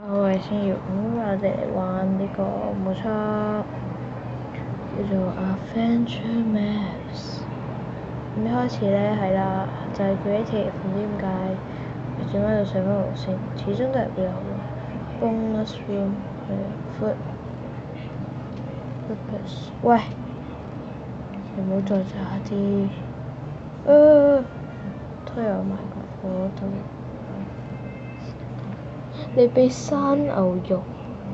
好嘅，先要我哋嚟玩呢個冇錯，叫做 Adventure Maps。咁一開始咧係啦，就係 creative，唔知點解轉翻到上翻無線，始終都係比較好。Bonus room 係啊，food，purpose。喂，你唔好再炸啲，推我埋個火度。你俾生牛肉，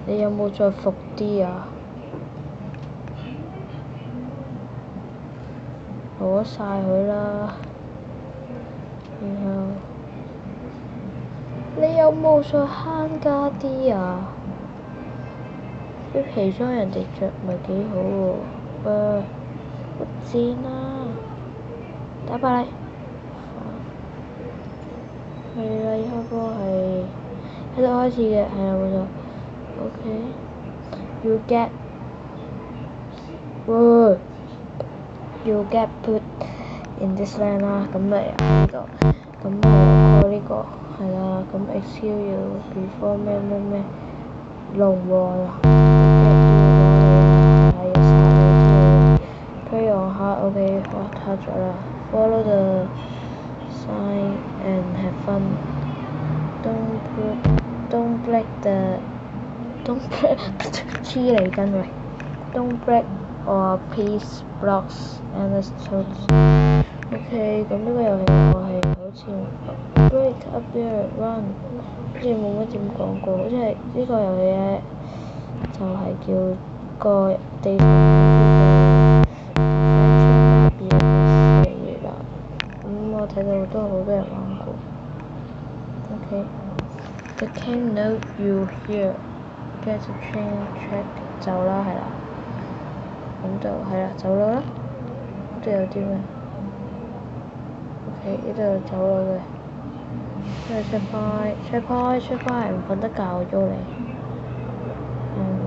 你有冇再伏啲啊？攞晒佢啦，然後你有冇再慳加啲啊？啲皮裝人哋着咪幾好喎，好賤啊！打敗你！係啦，一開波係喺度開始嘅，係啦冇錯。OK，you get，you get put in this land 啦，咁咪呢個，咁我過呢個係啦，咁 XQ 要 before 咩龍王啦，要殺你推on下 OK， 哇撻咗啦 ，follow the sign and have fun， don't break 黐脷根喂 ，don't break or piece blocks and the stones。OK， 咁呢個遊戲我係好似 break up your run， 好似冇乜點講過，好似係呢個遊戲咧就係叫個地圖4月啦。我睇到都好多人玩過。OK，the king knows you here。get the train track 走啦，係啦，咁就係啦，走佬啦。呢度有啲咩 ？OK， 呢度有走佬嘅。呢度出派，唔瞓得覺喐你。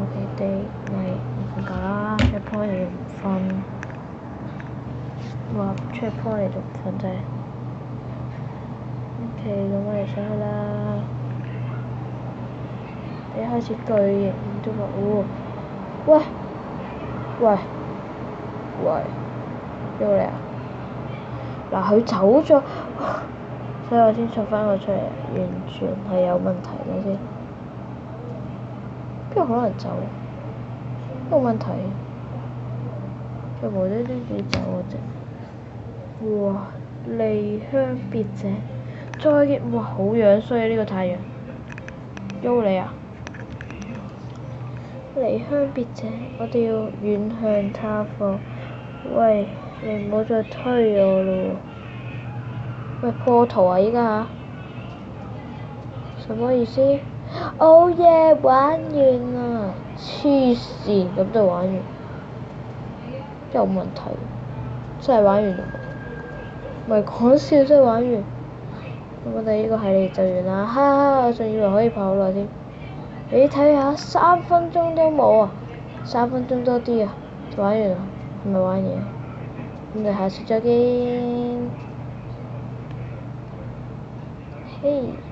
OK， day 咪唔瞓覺啦，出派你仲唔瞓？哇，出派你仲唔瞓啫？OK， 咁我哋上去啦。你一開始巨型都話喂，喐你啊！嗱，佢走咗，所以我先出翻佢出嚟，完全係有問題嘅先。邊有可能走？冇問題，佢無端端自己走嘅啫。哇！離鄉別井，再見！哇，好樣衰啊！呢個太陽，喐你啊！離鄉別井，我哋要遠向他方。喂，你唔好再推我咯喎！喂，破圖啊依家嚇？什麼意思？Oh yeah， 玩完啦！黐線，咁就玩完，有問題？真係玩完啦！唔係講笑，真係玩完。咁我哋呢個系列就完啦，哈哈！我仲以為可以跑好耐添。你睇下，3分鐘都冇啊，3分鐘多啲啊，就玩完啦，係咪玩嘢？咁就下次再見。嘿。